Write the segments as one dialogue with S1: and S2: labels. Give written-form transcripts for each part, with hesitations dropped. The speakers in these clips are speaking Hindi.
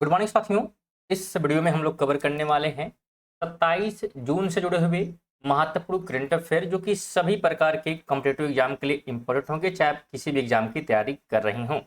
S1: गुड मॉर्निंग साथियों। इस वीडियो में हम लोग कवर करने वाले हैं 27 जून से जुड़े हुए महत्वपूर्ण करंट अफेयर जो कि सभी प्रकार के कॉम्पिटिटिव एग्जाम के लिए इंपॉर्टेंट होंगे, चाहे आप किसी भी एग्जाम की तैयारी कर रहे हों।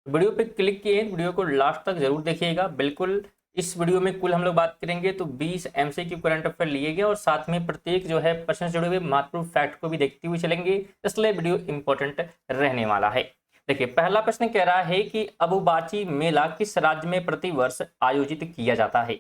S1: वीडियो पे क्लिक किए, वीडियो को लास्ट तक जरूर देखिएगा। बिल्कुल इस वीडियो में कुल हम लोग बात करेंगे तो 20 MCQ करंट अफेयर लिए गए और साथ में प्रत्येक जो है प्रश्न से जुड़े हुए महत्वपूर्ण फैक्ट को भी देखते हुए चलेंगे, इसलिए वीडियो इंपॉर्टेंट रहने वाला है। देखिए, पहला प्रश्न कह रहा है कि अम्बुबाची मेला किस राज्य में प्रतिवर्ष आयोजित किया जाता है।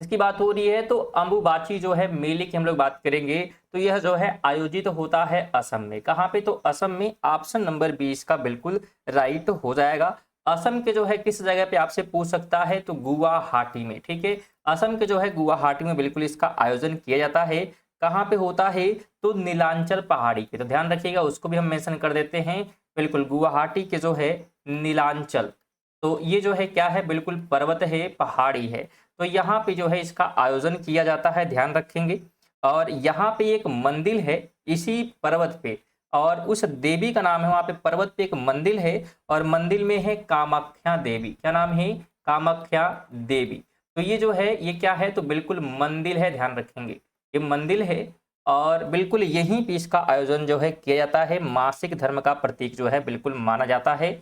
S1: इसकी बात हो रही है तो अम्बुबाची जो है मेले की हम लोग बात करेंगे तो यह जो है आयोजित होता है असम में। कहाँ पे? तो असम में। ऑप्शन नंबर 20 का बिल्कुल राइट हो जाएगा। असम के जो है किस जगह पे आपसे पूछ सकता है तो गुवाहाटी में। ठीक है, असम के जो है गुवाहाटी में बिल्कुल इसका आयोजन किया जाता है। कहाँ पे होता है? तो नीलांचल पहाड़ी पे। तो ध्यान रखिएगा, उसको भी हम मेंशन कर देते हैं। बिल्कुल गुवाहाटी के जो है नीलांचल, तो ये जो है क्या है? बिल्कुल पर्वत है, पहाड़ी है। तो यहाँ पे जो है इसका आयोजन किया जाता है, ध्यान रखेंगे। और यहाँ पे एक मंदिर है इसी पर्वत पे, और उस देवी का नाम है, वहां पे पर्वत पे एक मंदिर है और मंदिर में है कामाख्या देवी। क्या नाम है? कामाख्या देवी। तो ये जो है ये क्या है? तो बिल्कुल मंदिर है, ध्यान रखेंगे, ये मंदिर है। और बिल्कुल यहीं पे इसका आयोजन जो है किया जाता है। मासिक धर्म का प्रतीक जो है बिल्कुल माना जाता है,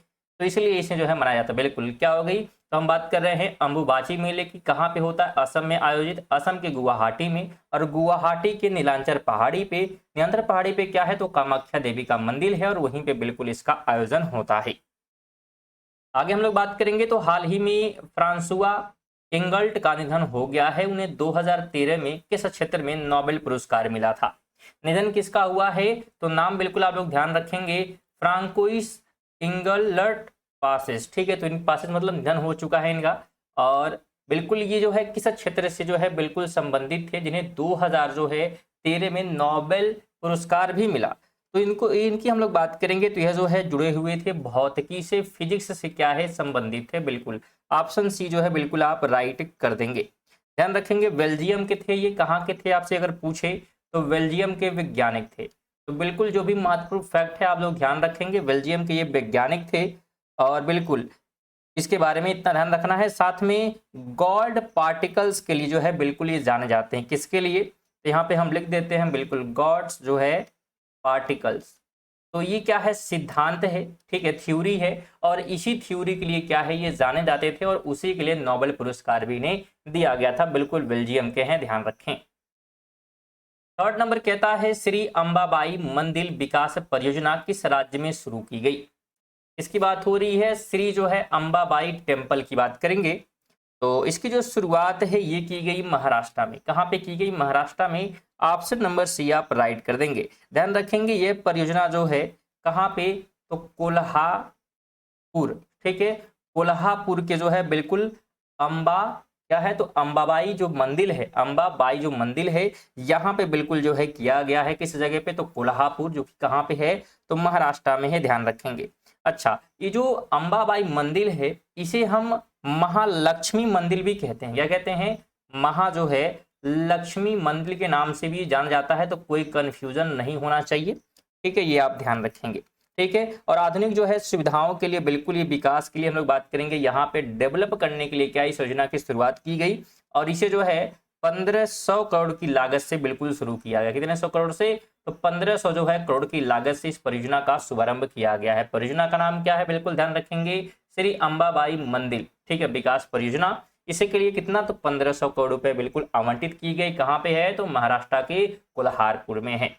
S1: तो इसलिए इसे जो है मनाया जाता है। बिल्कुल क्या हो गई? तो हम बात कर रहे हैं अम्बुबाची मेले की। कहाँ पे होता है? असम में आयोजित, असम के गुवाहाटी में। और गुवाहाटी के नीलांचल पहाड़ी पे, नीलांचल पहाड़ी पे क्या है? तो कामाख्या देवी का मंदिर है और वहीं पे बिल्कुल इसका आयोजन होता है। आगे हम लोग बात करेंगे तो हाल ही में फ्रांसुआ इंगल्ट का निधन हो गया है। उन्हें 2013 में किस क्षेत्र में नोबेल पुरस्कार मिला था? निधन किसका हुआ है? तो नाम बिल्कुल आप लोग ध्यान रखेंगे, फ्रांकोइस इंगलट पासेस। ठीक है, तो इन पासेस मतलब निधन हो चुका है इनका। और बिल्कुल ये जो है किस क्षेत्र से जो है बिल्कुल संबंधित थे, जिन्हें 2000 जो है 13 में नोबेल पुरस्कार भी मिला। तो इनको इनकी हम लोग बात करेंगे तो यह जो है जुड़े हुए थे भौतिकी से, फिजिक्स से क्या है? संबंधित थे। बिल्कुल ऑप्शन सी जो है बिल्कुल आप राइट कर देंगे। ध्यान रखेंगे बेल्जियम के थे। ये कहाँ के थे आपसे अगर पूछे तो बेल्जियम के वैज्ञानिक थे। तो बिल्कुल जो भी महत्वपूर्ण फैक्ट है आप लोग ध्यान रखेंगे, बेल्जियम के ये वैज्ञानिक थे। और बिल्कुल इसके बारे में इतना ध्यान रखना है। साथ में गॉड पार्टिकल्स के लिए जो है बिल्कुल ये जाने जाते हैं। किसके लिए? तो यहाँ पे हम लिख देते हैं बिल्कुल गॉड्स जो है पार्टिकल्स। तो ये क्या है? सिद्धांत है, ठीक है, थ्योरी है। और इसी थ्योरी के लिए क्या है? ये जाने जाते थे और उसी के लिए नोबेल पुरस्कार भी इन्हें दिया गया था। बिल्कुल बेल्जियम के हैं, ध्यान रखें। थर्ड नंबर कहता है श्री अंबाबाई मंदिर विकास परियोजना किस राज्य में शुरू की गई? इसकी बात हो रही है, श्री जो है अंबाबाई टेम्पल की बात करेंगे। तो इसकी जो शुरुआत है ये की गई महाराष्ट्र में। कहाँ पे की गई? महाराष्ट्र में। ऑप्शन नंबर सी आप राइट कर देंगे। ध्यान रखेंगे ये परियोजना जो है कहाँ पे? तो कोल्हापुर। ठीक है, कोल्हापुर के जो है बिल्कुल अंबा क्या है? तो अंबाबाई जो मंदिर है, अंबाबाई जो मंदिर है, यहाँ पे बिल्कुल जो है किया गया है। किस जगह पे? तो कोल्हापुर, जो कि कहाँ पे है? तो महाराष्ट्र में है, ध्यान रखेंगे। अच्छा, ये जो अंबाबाई मंदिर है इसे हम महालक्ष्मी मंदिर भी कहते हैं। क्या कहते हैं? महा जो है लक्ष्मी मंदिर के नाम से भी जाना जाता है, तो कोई कंफ्यूजन नहीं होना चाहिए। ठीक है, ये आप ध्यान रखेंगे। ठीक है, और आधुनिक जो है सुविधाओं के लिए बिल्कुल ये विकास के लिए हम लोग बात करेंगे। यहाँ पे डेवलप करने के लिए क्या इस योजना की शुरुआत की गई और इसे जो है 1500 करोड़ की लागत से बिल्कुल शुरू किया गया। कितने 100 करोड़ से? तो 1500 जो है करोड़ की लागत से इस परियोजना का शुभारंभ किया गया है। परियोजना का नाम क्या है? बिल्कुल ध्यान रखेंगे, श्री अंबाबाई मंदिर। ठीक है, विकास परियोजना। इसी के लिए कितना? तो 1500 करोड़ रुपए बिल्कुल आवंटित की गई। कहाँ पे है? तो महाराष्ट्र के कोल्हारपुर में है।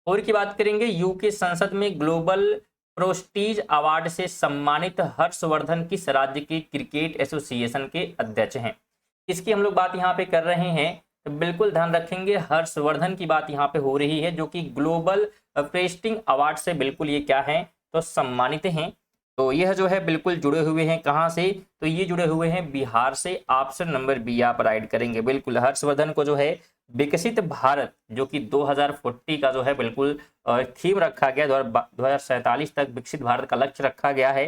S1: और की बात करेंगे, यूके संसद में ग्लोबल प्रोस्टीज अवार्ड से सम्मानित हर्षवर्धन किस राज्य के क्रिकेट एसोसिएशन के अध्यक्ष हैं? इसकी हम लोग बात यहाँ पे कर रहे हैं, तो बिल्कुल ध्यान रखेंगे हर्षवर्धन की बात यहाँ पे हो रही है, जो कि ग्लोबल प्रेस्टिंग अवार्ड से बिल्कुल ये क्या है? तो सम्मानित हैं। तो यह जो है बिल्कुल जुड़े हुए हैं कहाँ से? तो ये जुड़े हुए हैं बिहार से। ऑप्शन नंबर बी आप राइट करेंगे। बिल्कुल हर्षवर्धन को जो है विकसित भारत, जो कि 2040 का जो है बिल्कुल थीम रखा गया, 2047 तक विकसित भारत का लक्ष्य रखा गया है।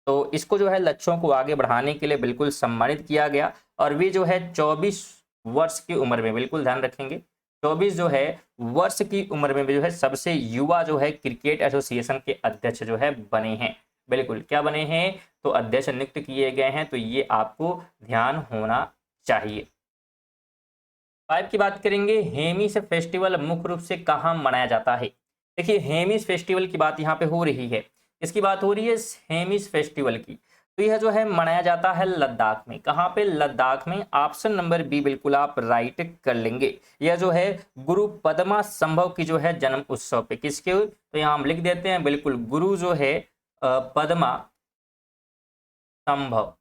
S1: तो इसको जो है लक्ष्यों को आगे बढ़ाने के लिए बिल्कुल सम्मानित किया गया। और वे जो है 24 वर्ष की उम्र में, बिल्कुल ध्यान रखेंगे, 24 जो है वर्ष की उम्र में भी जो है सबसे युवा जो है क्रिकेट एसोसिएशन के अध्यक्ष जो है बने हैं। बिल्कुल क्या बने हैं, तो अध्यक्ष नियुक्त किए गए हैं, तो ये आपको ध्यान होना चाहिए। 5 की बात करेंगे, हेमिस फेस्टिवल मुख्य रूप से कहाँ मनाया जाता है। देखिए हेमिस फेस्टिवल की बात यहाँ पे हो रही है, इसकी बात हो रही है हेमिस फेस्टिवल की, तो यह जो है मनाया जाता है लद्दाख में। कहाँ पे, लद्दाख में। ऑप्शन नंबर बी बिल्कुल आप राइट कर लेंगे। यह जो है गुरु पद्मा संभव की जो है जन्म उत्सव पे, किसके, तो यहाँ हम लिख देते हैं बिल्कुल गुरु जो है पद्मा संभव,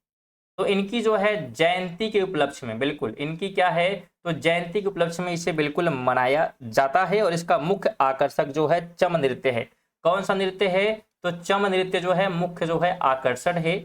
S1: तो इनकी जो है जयंती के उपलक्ष्य में, बिल्कुल इनकी क्या है, तो जयंती के उपलक्ष्य में इसे बिल्कुल मनाया जाता है। और इसका मुख्य आकर्षक जो है चम नृत्य है। कौन सा नृत्य है, तो चम नृत्य जो है मुख्य जो है आकर्षण है,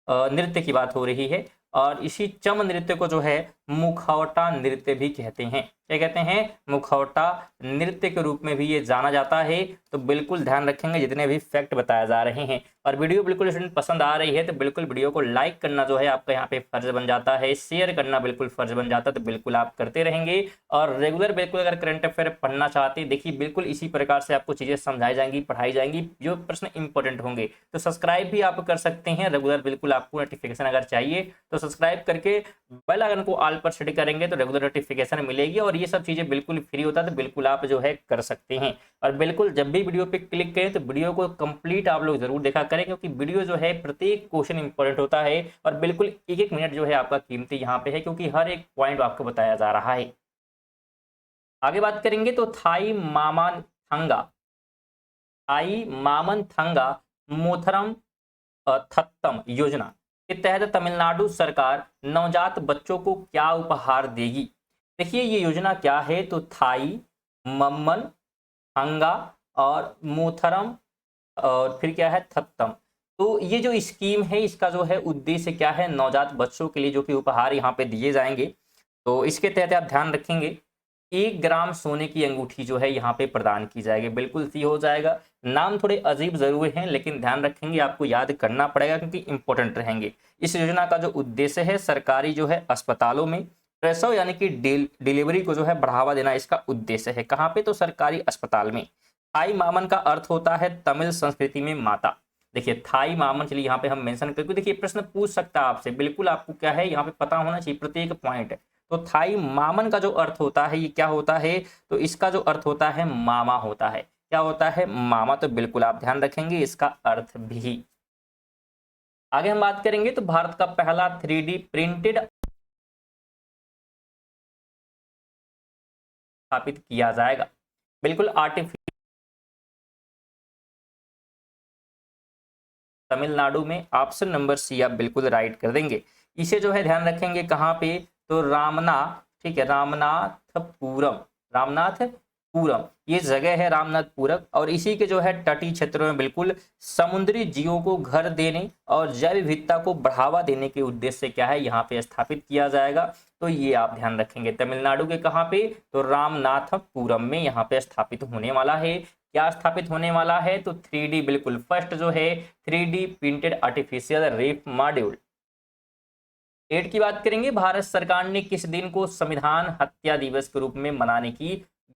S1: नृत्य की बात हो रही है। और इसी चम नृत्य को जो है मुखौटा नृत्य भी कहते हैं। क्या कहते हैं, मुखौटा नृत्य के रूप में भी ये जाना जाता है। तो बिल्कुल ध्यान रखेंगे जितने भी फैक्ट बताए जा रहे हैं। और वीडियो बिल्कुल स्टूडेंट पसंद आ रही है तो बिल्कुल वीडियो को लाइक करना जो है आपका यहाँ पे फर्ज बन जाता है, शेयर करना बिल्कुल फर्ज बन जाता है, तो बिल्कुल आप करते रहेंगे। और रेगुलर बिल्कुल अगर करंट अफेयर पढ़ना चाहते हैं, देखिए बिल्कुल इसी प्रकार से आपको चीजें समझाई जाएंगी, पढ़ाई जाएंगी, जो प्रश्न इंपॉर्टेंट होंगे। तो सब्सक्राइब भी आप कर सकते हैं रेगुलर, बिल्कुल आपको नोटिफिकेशन अगर चाहिए तो सब्सक्राइब करके बेल आइकन को ऑल पर सेट करेंगे तो रेगुलर नोटिफिकेशन मिलेगी। और ये सब चीजें बिल्कुल फ्री होता है, तो बिल्कुल आप जो है कर सकते हैं। और बिल्कुल जब भी वीडियो पे क्लिक करें तो वीडियो को कंप्लीट आप लोग जरूर देखा करें, क्योंकि वीडियो जो है प्रत्येक क्वेश्चन इंपॉर्टेंट होता है। और बिल्कुल एक एक मिनट जो है आपका कीमती यहाँ पे है, क्योंकि हर एक पॉइंट आपको बताया जा रहा है। आगे बात करेंगे तो थाई मामान थंगा, थाई मामन थंगा मोथरम थत्तम योजना के तहत तमिलनाडु सरकार नवजात बच्चों को क्या उपहार देगी। देखिए ये योजना क्या है, तो थाई मम्मन हंगा और मोथरम और फिर क्या है थत्तम। तो ये जो स्कीम है इसका जो है उद्देश्य क्या है, नवजात बच्चों के लिए जो कि उपहार यहाँ पे दिए जाएंगे। तो इसके तहत आप ध्यान रखेंगे 1 ग्राम सोने की अंगूठी जो है यहाँ पे प्रदान की जाएगी। बिल्कुल सी हो जाएगा। नाम थोड़े अजीब जरूर हैं, लेकिन ध्यान रखेंगे आपको याद करना पड़ेगा क्योंकि इंपॉर्टेंट रहेंगे। इस योजना का जो उद्देश्य है सरकारी जो है अस्पतालों में प्रसव यानी कि डिलीवरी को जो है बढ़ावा देना इसका उद्देश्य है। कहाँ पे, तो सरकारी अस्पताल में। थाई मामन का अर्थ होता है तमिल संस्कृति में माता। देखिए थाई मामन, चलिए यहाँ पे हम मेंशन करके, देखिए प्रश्न पूछ सकता है आपसे, बिल्कुल आपको क्या है यहाँ पे पता होना चाहिए प्रत्येक पॉइंट। तो थाई मामन का जो अर्थ होता है ये क्या होता है, तो इसका जो अर्थ होता है मामा होता है। क्या होता है, मामा। तो बिल्कुल आप ध्यान रखेंगे इसका अर्थ भी। आगे हम बात करेंगे तो भारत का पहला 3D प्रिंटेड स्थापित किया जाएगा। बिल्कुल आर्टिफिशियल तमिलनाडु में। ऑप्शन नंबर सी आप बिल्कुल राइट कर देंगे। इसे जो है ध्यान रखेंगे कहाँ पे, तो रामनाथ, ठीक है, रामनाथपुरम, रामनाथपुरम ये जगह है रामनाथपुरम। और इसी के जो है तटीय क्षेत्रों में बिल्कुल समुद्री जीवों को घर देने और जैव विविधता को बढ़ावा देने के उद्देश्य से क्या है यहाँ पे स्थापित किया जाएगा। तो ये आप ध्यान रखेंगे तमिलनाडु के कहाँ पे, तो रामनाथपुरम में यहाँ पे स्थापित होने वाला है। क्या स्थापित होने वाला है, तो 3D, बिल्कुल फर्स्ट जो है 3D printed artificial reef module. 8 की बात करेंगे, भारत सरकार ने किस दिन को संविधान हत्या दिवस के रूप में मनाने की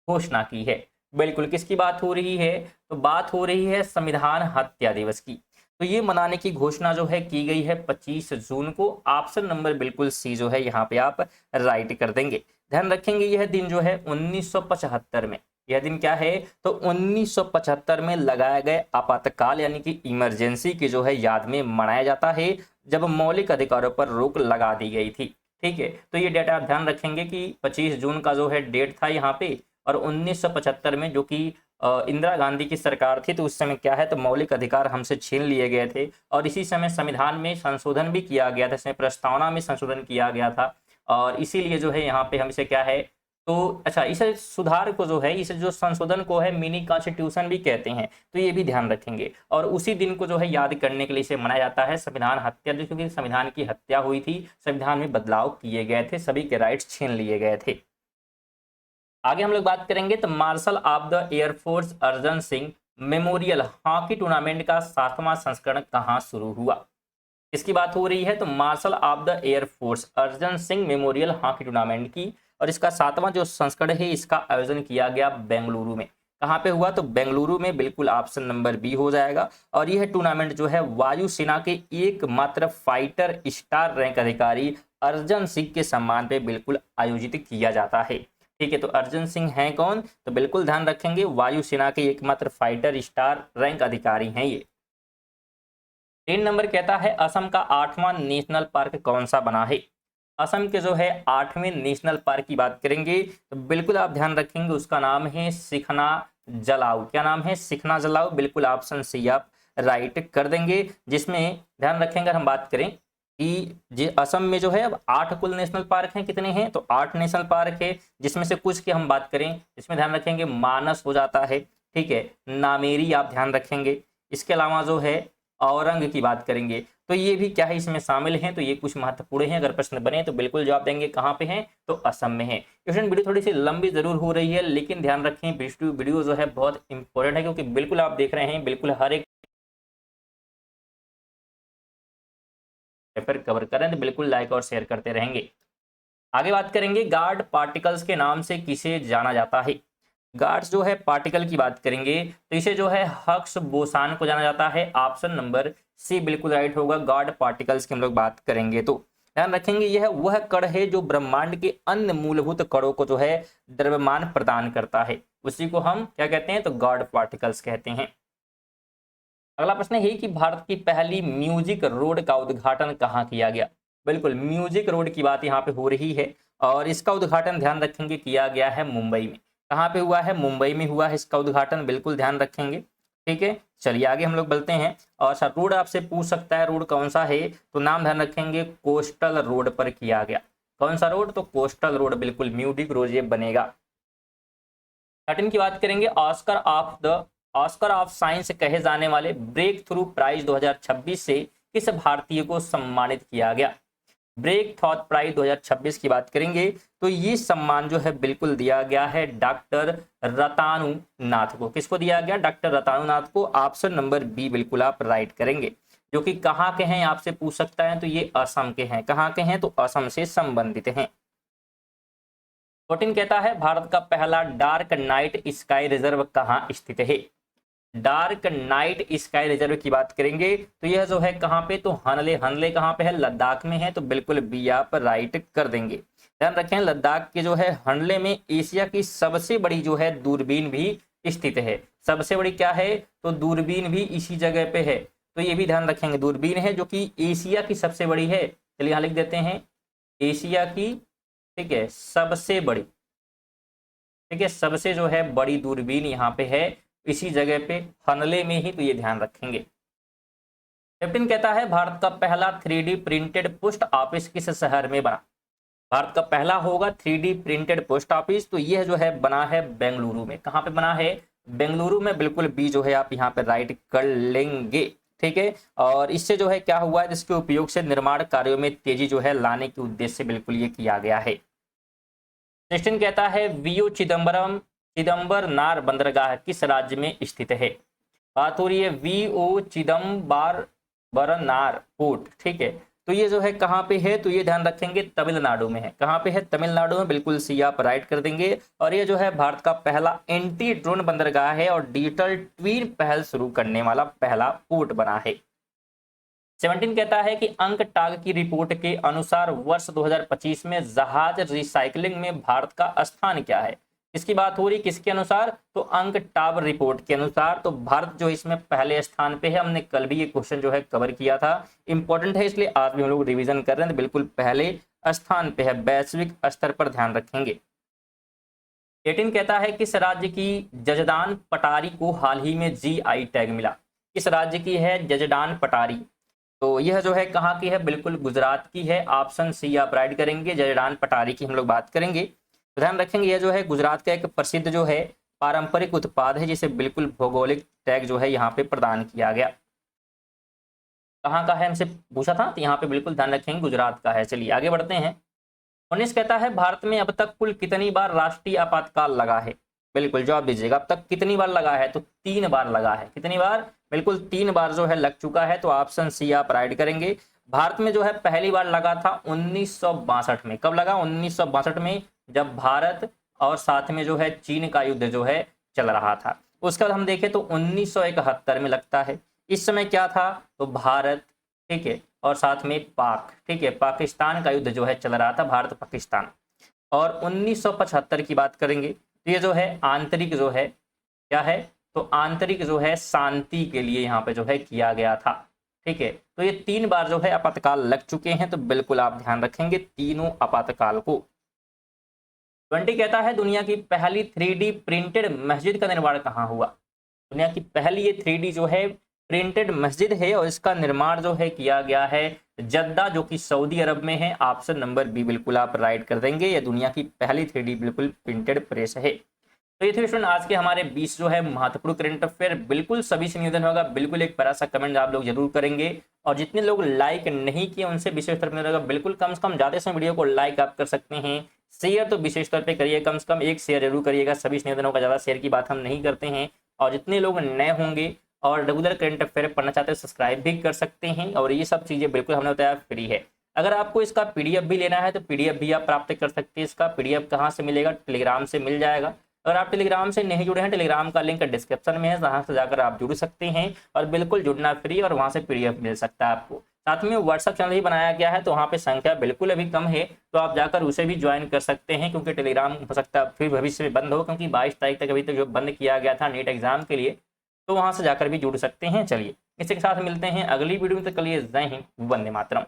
S1: घोषणा की है। बिल्कुल किसकी बात हो रही है, तो बात हो रही है संविधान हत्या दिवस की। तो ये मनाने की घोषणा जो है की गई है 25 जून को। ऑप्शन नंबर बिल्कुल सी जो है यहाँ पे आप राइट कर देंगे। ध्यान रखेंगे यह दिन जो है 1975 में, यह दिन क्या है, तो 1975 में लगाए गए आपातकाल यानी कि इमरजेंसी की जो है याद में मनाया जाता है, जब मौलिक अधिकारों पर रोक लगा दी गई थी। ठीक है, तो ये डेटा आप ध्यान रखेंगे कि 25 जून का जो है डेट था यहाँ पे। और 1975 में जो कि इंदिरा गांधी की सरकार थी, तो उस समय क्या है, तो मौलिक अधिकार हमसे छीन लिए गए थे। और इसी समय संविधान में संशोधन भी किया गया था, इसमें प्रस्तावना में संशोधन किया गया था। और इसीलिए जो है यहाँ पे हम इसे क्या है, तो अच्छा इसे सुधार को जो है, इसे जो संशोधन को है मिनी कॉन्स्टिट्यूशन भी कहते हैं। तो ये भी ध्यान रखेंगे। और उसी दिन को जो है याद करने के लिए इसे मनाया जाता है संविधान हत्या दिवस, क्योंकि संविधान की हत्या हुई थी, संविधान में बदलाव किए गए थे, सभी के राइट्स छीन लिए गए थे। आगे हम लोग बात करेंगे तो marshal of the air force Arjan Singh memorial hockey tournament का 7वां संस्करण कहाँ शुरू हुआ। इसकी बात हो रही है, तो marshal of the air force Arjan Singh memorial hockey tournament की। और इसका 7वां जो संस्करण है इसका आयोजन किया गया बेंगलुरु में। कहाँ पे हुआ? तो बेंगलुरु में, बिल्कुल ऑप्शन नंबर बी हो जाएगा। और यह टूर्नामेंट जो है वायुसेना के एकमात्र फाइटर स्टार रैंक अधिकारी अर्जन सिंह के सम्मान पे बिल्कुल आयोजित किया जाता है। ठीक है, तो अर्जन सिंह हैं कौन? तो बिल्कुल ध्यान रखेंगे, वायुसेना के एकमात्र फाइटर स्टार रैंक अधिकारी हैं ये। 3 नंबर कहता है असम का 8वां नेशनल पार्क कौन सा बना है? असम के जो है 8वें नेशनल पार्क की बात करेंगे तो बिल्कुल आप ध्यान रखेंगे, उसका नाम है सिखना जलाऊ। क्या नाम है? सिखना जलाऊ। बिल्कुल ऑप्शन सी आप राइट कर देंगे। जिसमें ध्यान रखेंगे, अगर हम बात करें कि जे असम में जो है अब 8 कुल नेशनल पार्क हैं। कितने हैं? तो 8 नेशनल पार्क है, जिसमें से कुछ की हम बात करें, इसमें ध्यान रखेंगे मानस हो जाता है। ठीक है, नामेरी आप ध्यान रखेंगे। इसके अलावा जो है औरंग की बात करेंगे तो ये भी क्या है, इसमें शामिल हैं। तो ये कुछ महत्वपूर्ण हैं, अगर प्रश्न बने तो बिल्कुल जवाब देंगे। कहाँ पे हैं? तो असम में है। क्वेश्चन वीडियो थोड़ी सी लंबी जरूर हो रही है, लेकिन ध्यान रखें वीडियो जो है बहुत इंपॉर्टेंट है, क्योंकि बिल्कुल आप देख रहे हैं, बिल्कुल हर एक पेपर कवर करें तो बिल्कुल लाइक और शेयर करते रहेंगे। आगे बात करेंगे, गार्ड पार्टिकल्स के नाम से किसे जाना जाता है? गार्ड्स जो है पार्टिकल की बात करेंगे तो इसे जो है हग्स बोसान को जाना जाता है। ऑप्शन नंबर सी बिल्कुल राइट होगा। गार्ड पार्टिकल्स की हम लोग बात करेंगे तो ध्यान रखेंगे, यह वह कण है जो ब्रह्मांड के अन्य मूलभूत कणों को जो है द्रव्यमान प्रदान करता है, उसी को हम क्या कहते हैं? तो गार्ड पार्टिकल्स कहते हैं। अगला प्रश्न है कि भारत की पहली म्यूजिक रोड का उद्घाटन कहाँ किया गया? बिल्कुल म्यूजिक रोड की बात यहाँ पे हो रही है, और इसका उद्घाटन ध्यान रखेंगे किया गया है मुंबई में। कहाँ पे हुआ है? मुंबई में हुआ है इसका उद्घाटन, बिल्कुल ध्यान रखेंगे। ठीक है, चलिए आगे हम लोग बढ़ते हैं। और सर रोड आपसे पूछ सकता है रोड कौन सा है, तो नाम ध्यान रखेंगे कोस्टल रोड पर किया गया। कौन सा रोड? तो कोस्टल रोड, बिल्कुल म्यूजिक रोड ये बनेगा। 13 की बात करेंगे, ऑस्कर ऑफ साइंस कहे जाने वाले ब्रेक थ्रू प्राइज 2026 से किस भारतीय को सम्मानित किया गया? ब्रेक थॉट प्राइज 2026 की बात करेंगे तो ये सम्मान जो है बिल्कुल दिया गया है डॉक्टर रतानु नाथ को। किसको दिया गया? डॉक्टर रतानु नाथ को। ऑप्शन नंबर बी बिल्कुल आप राइट करेंगे। जो कि कहाँ के हैं आपसे पूछ सकता है, तो ये असम के हैं। कहाँ के हैं? तो असम से संबंधित हैं। 14 कहता है भारत का पहला डार्क नाइट स्काई रिजर्व कहाँ स्थित है? डार्क नाइट स्काई रिजर्व की बात करेंगे तो यह जो है कहाँ पे? तो हनले। हनले कहाँ पे है? लद्दाख में है। तो बिल्कुल बी आप राइट कर देंगे। ध्यान रखें, लद्दाख के जो है हनले में एशिया की सबसे बड़ी जो है दूरबीन भी स्थित है। सबसे बड़ी क्या है? तो दूरबीन भी इसी जगह पे है। तो ये भी ध्यान रखेंगे, दूरबीन है जो कि एशिया की सबसे बड़ी है। चलिए यहाँ लिख देते हैं एशिया की, ठीक है, सबसे बड़ी, ठीक है, सबसे जो है बड़ी दूरबीन यहाँ पे है इसी जगह पे हनले में ही। तो ये ध्यान रखेंगे। 15 कहता है भारत का पहला 3D प्रिंटेड पोस्ट ऑफिस किस शहर में बना? भारत का पहला होगा 3D प्रिंटेड पोस्ट ऑफिस, तो यह जो है बना है बेंगलुरु में। कहाँ पे बना है? बेंगलुरु में। बिल्कुल बी जो है आप यहाँ पे राइट कर लेंगे। ठीक है, और इससे जो है क्या हुआ है, जिसके उपयोग से निर्माण कार्यों में तेजी जो है लाने के उद्देश्य से बिल्कुल ये किया गया है। 16 कहता है वीओ चिदम्बरनार बंदरगाह किस राज्य में स्थित है? बात हो रही है वीओ चिदम्बरनार पोर्ट। ठीक है, तो ये जो है कहाँ पे है? तो ये ध्यान रखेंगे तमिलनाडु में है। कहाँ पे है? तमिलनाडु में। बिल्कुल सी आप राइट कर देंगे। और ये जो है भारत का पहला एंटी ड्रोन बंदरगाह है और डिजिटल ट्वीन पहल शुरू करने वाला पहला पोर्ट बना है। 17 कहता है कि अंक टाग की रिपोर्ट के अनुसार वर्ष 2025 में जहाज रिसाइकलिंग में भारत का स्थान क्या है? इसकी बात हो रही किसके अनुसार? तो अंक टाब रिपोर्ट के अनुसार। तो भारत जो इसमें पहले स्थान पे है। हमने कल भी ये क्वेश्चन जो है कवर किया था, इंपॉर्टेंट है, इसलिए आज भी हम लोग रिवीजन कर रहे हैं। तो बिल्कुल पहले स्थान पे है, वैश्विक स्तर पर ध्यान रखेंगे। 18 कहता है किस राज्य की जजदान पटारी को हाल ही में GI टैग मिला? किस राज्य की है जजदान पटारी? तो यह जो है कहाँ की है? बिल्कुल गुजरात की है। ऑप्शन सी आप राइट करेंगे। जजदान पटारी की हम लोग बात करेंगे तो ध्यान रखेंगे, यह जो है गुजरात का एक प्रसिद्ध जो है पारंपरिक उत्पाद है, जिसे बिल्कुल भौगोलिक टैग जो है यहाँ पे प्रदान किया गया। कहाँ का है हमसे पूछा था, तो यहाँ पे बिल्कुल ध्यान रखेंगे गुजरात का है। चलिए आगे बढ़ते हैं। 19 कहता है भारत में अब तक कुल कितनी बार राष्ट्रीय आपातकाल लगा है? बिल्कुल जवाब दीजिएगा, अब तक कितनी बार लगा है? तो 3 बार लगा है। कितनी बार? बिल्कुल 3 बार जो है लग चुका है। तो ऑप्शन सी आप राइट करेंगे। भारत में जो है पहली बार लगा था 1962 में। कब लगा? 1962 में, जब भारत और साथ में जो है चीन का युद्ध जो है चल रहा था। उसके बाद हम देखें तो 1971 में लगता है। इस समय क्या था, तो भारत, ठीक है, और साथ में पाक, ठीक है, पाकिस्तान का युद्ध जो है चल रहा था, भारत पाकिस्तान। और 1975 की बात करेंगे तो ये जो है आंतरिक जो है क्या है, तो आंतरिक जो है शांति के लिए यहाँ पे जो है किया गया था, ठीक है। तो ये 3 बार जो है आपातकाल लग चुके हैं, तो बिल्कुल आप ध्यान रखेंगे तीनों आपातकाल को। 20 कहता है दुनिया की पहली 3D प्रिंटेड मस्जिद का निर्माण कहाँ हुआ। दुनिया की पहली ये 3D जो है प्रिंटेड मस्जिद है और इसका निर्माण जो है किया गया है जद्दा, जो कि सऊदी अरब में है। ऑप्शन नंबर बी बिल्कुल आप राइट कर देंगे, ये दुनिया की पहली 3D बिल्कुल प्रिंटेड प्रेस है। तो ये थे स्टूडेंट आज के हमारे 20 जो है महत्वपूर्ण करंट अफेयर। बिल्कुल सभी से निवेदन होगा, बिल्कुल एक बड़ा सा कमेंट आप लोग जरूर करेंगे, और जितने लोग लाइक नहीं किए उनसे विशेष तौर पर बिल्कुल कम से कम ज्यादा से वीडियो को लाइक आप कर सकते हैं, शेयर तो विशेष तौर पे करिए, कम से कम एक शेयर जरूर करिएगा। सभी से निवेदन होगा, ज्यादा शेयर की बात हम नहीं करते हैं। और जितने लोग नए होंगे और रेगुलर करंट अफेयर पढ़ना चाहते हैं सब्सक्राइब भी कर सकते हैं, और ये सब चीजें बिल्कुल हमने बताया फ्री है। अगर आपको इसका पीडीएफ भी लेना है तो पीडीएफ भी आप प्राप्त कर सकते हैं। इसका पीडीएफ कहाँ से मिलेगा, टेलीग्राम से मिल जाएगा। अगर आप टेलीग्राम से नहीं जुड़े हैं, टेलीग्राम का लिंक डिस्क्रिप्शन में है, जहां से जाकर आप जुड़ सकते हैं, और बिल्कुल जुड़ना फ्री, और वहां से पीडीएफ मिल सकता है आपको। साथ में व्हाट्सएप चैनल भी बनाया गया है, तो वहाँ पे संख्या बिल्कुल अभी कम है, तो आप जाकर उसे भी ज्वाइन कर सकते हैं, क्योंकि टेलीग्राम हो सकता है फिर भविष्य में बंद हो, क्योंकि 22 तारीख तक अभी तक जो बंद किया गया था नीट एग्जाम के लिए, तो वहां से जाकर भी जुड़ सकते हैं। चलिए इसी के साथ मिलते हैं अगली वीडियो में, तक के लिए जय हिंद, वंदे मातरम।